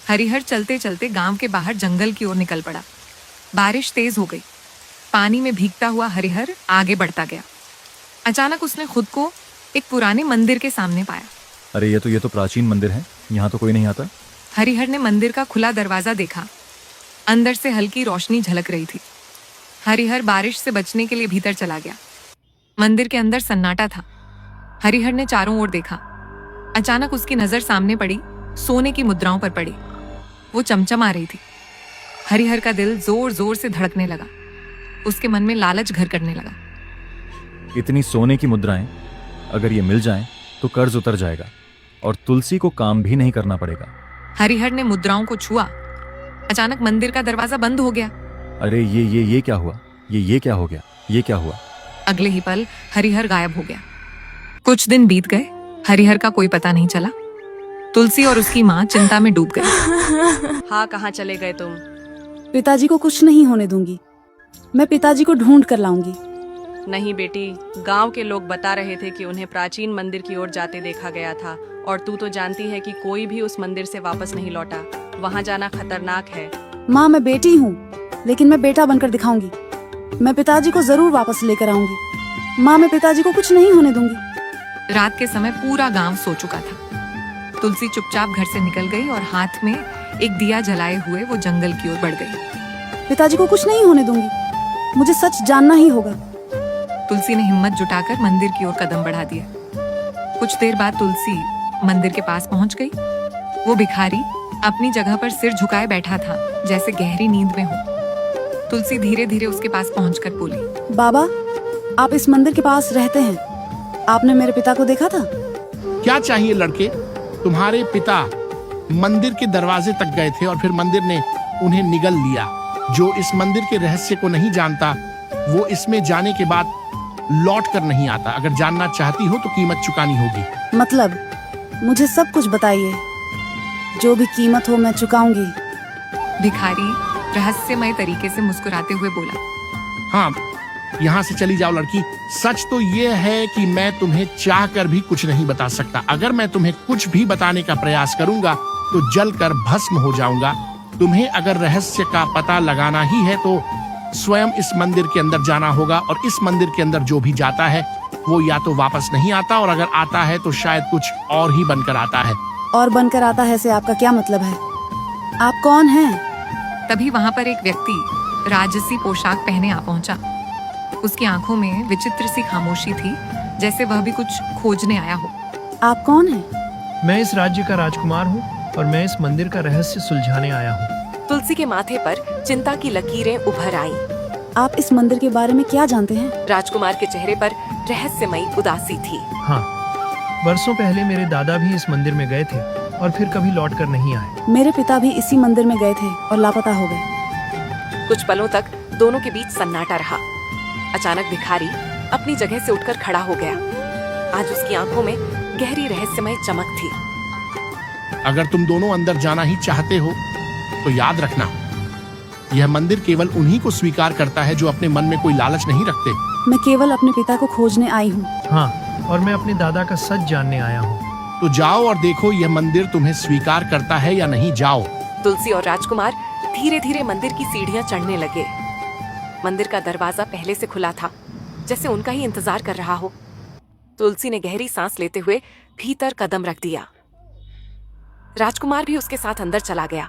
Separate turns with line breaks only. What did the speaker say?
हरिहर चलते चलते गांव के बाहर जंगल की ओर निकल पड़ा। बारिश तेज हो गई। पानी में भीगता हुआ हरिहर आगे बढ़ता गया। अचानक उसने खुद को एक पुराने मंदिर के सामने पाया।
अरे ये तो प्राचीन मंदिर है, यहाँ तो कोई नहीं आता।
हरिहर ने मंदिर का खुला दरवाजा देखा। अंदर से हल्की रोशनी झलक रही थी। हरिहर बारिश से बचने के लिए भीतर चला गया। मंदिर के अंदर सन्नाटा था। हरिहर ने चारों ओर देखा। अचानक उसकी नजर सामने पड़ी, सोने की मुद्राओं पर पड़ी। वो चमचमा रही थी। हरिहर का दिल जोर जोर से धड़कने लगा। उसके मन में लालच घर करने लगा।
इतनी सोने की मुद्राएं अगर ये मिल जाएं तो कर्ज उतर जाएगा और तुलसी को काम भी नहीं करना पड़ेगा।
हरिहर ने मुद्राओं को छुआ। अचानक मंदिर का दरवाजा बंद हो गया।
अरे ये क्या हुआ? ये क्या हो गया? ये क्या हुआ?
अगले ही पल हरिहर गायब हो गया। कुछ दिन बीत गए। हरिहर का कोई पता नहीं चला। तुलसी और उसकी माँ चिंता में डूब गई।
हाँ, कहाँ चले गए तुम?
पिताजी को कुछ नहीं होने दूंगी। मैं पिताजी को ढूंढ कर लाऊंगी।
नहीं बेटी, गांव के लोग बता रहे थे कि उन्हें प्राचीन मंदिर की ओर जाते देखा गया था और तू तो जानती है कि कोई भी उस मंदिर से वापस नहीं लौटा। वहाँ जाना खतरनाक है।
माँ, मैं बेटी हूँ, लेकिन मैं बेटा बनकर दिखाऊंगी। मैं पिताजी को जरूर वापस लेकर आऊंगी। माँ, मैं पिताजी को कुछ नहीं होने दूंगी।
रात के समय पूरा गांव सो चुका था। तुलसी चुपचाप घर से निकल गई और हाथ में एक दिया जलाए हुए वो जंगल की ओर बढ़ गई।
पिताजी को कुछ नहीं होने दूंगी। मुझे सच जानना ही होगा।
तुलसी ने हिम्मत जुटाकर मंदिर की ओर कदम बढ़ा दिया। कुछ देर बाद तुलसी मंदिर के पास पहुंच गई। वो भिखारी अपनी जगह पर सिर झुकाए बैठा था, जैसे गहरी नींद में हो। तुलसी धीरे धीरे उसके पास पहुंचकर बोली,
बाबा, आप इस मंदिर के पास रहते हैं। आपने मेरे पिता को देखा था?
क्या चाहिए लड़के? तुम्हारे पिता मंदिर के दरवाजे तक गए थे और फिर मंदिर ने उन्हें निगल लिया। जो इस मंदिर के रहस्य को नहीं जानता वो इसमें जाने के बाद लौट कर नहीं आता। अगर जानना चाहती हो तो कीमत चुकानी होगी।
मतलब मुझे सब कुछ बताइए। जो भी कीमत हो मैं चुकाऊंगी।
भिखारी रहस्यमय तरीके से मुस्कुराते हुए बोला,
हाँ, यहाँ से चली जाओ लड़की। सच तो ये है कि मैं तुम्हें चाह कर भी कुछ नहीं बता सकता। अगर मैं तुम्हें कुछ भी बताने का प्रयास करूंगा तो जल कर भस्म हो जाऊंगा। तुम्हें अगर रहस्य का पता लगाना ही है तो स्वयं इस मंदिर के अंदर जाना होगा और इस मंदिर के अंदर जो भी जाता है वो या तो वापस नहीं आता और अगर आता है तो शायद कुछ और ही बनकर आता है।
और बनकर आता है से आपका क्या मतलब है? आप कौन हैं?
तभी वहां पर एक व्यक्ति राजसी पोशाक पहने आ पहुंचा। उसकी आंखों में विचित्र सी खामोशी थी, जैसे वह भी कुछ खोजने आया हो।
आप कौन हैं?
मैं इस राज्य का राजकुमार हूँ और मैं इस मंदिर का रहस्य सुलझाने आया हूँ।
तुलसी के माथे पर चिंता की लकीरें उभर आईं।
आप इस मंदिर के बारे में क्या जानते हैं?
राजकुमार के चेहरे पर रहस्यमयी उदासी थी।
हाँ, वर्षों पहले मेरे दादा भी इस मंदिर में गए थे और फिर कभी लौट कर नहीं आए।
मेरे पिता भी इसी मंदिर में गए थे और लापता हो गए।
कुछ पलों तक दोनों के बीच सन्नाटा रहा। अचानक भिखारी अपनी जगह से उठकर खड़ा हो गया। आज उसकी आंखों में गहरी रहस्यमय चमक थी।
अगर तुम दोनों अंदर जाना ही चाहते हो तो याद रखना, यह मंदिर केवल उन्हीं को स्वीकार करता है जो अपने मन में कोई लालच नहीं रखते।
मैं केवल अपने पिता को खोजने आई हूँ।
हाँ, और मैं अपने दादा का सच जानने आया हूँ।
तो जाओ और देखो यह मंदिर तुम्हें स्वीकार करता है या नहीं। जाओ।
तुलसी और राजकुमार धीरे धीरे मंदिर की सीढ़ियां चढ़ने लगे। मंदिर का दरवाजा पहले से खुला था, जैसे उनका ही इंतजार कर रहा हो। तुलसी ने गहरी सांस लेते हुए भीतर कदम रख दिया। राजकुमार भी उसके साथ अंदर चला गया।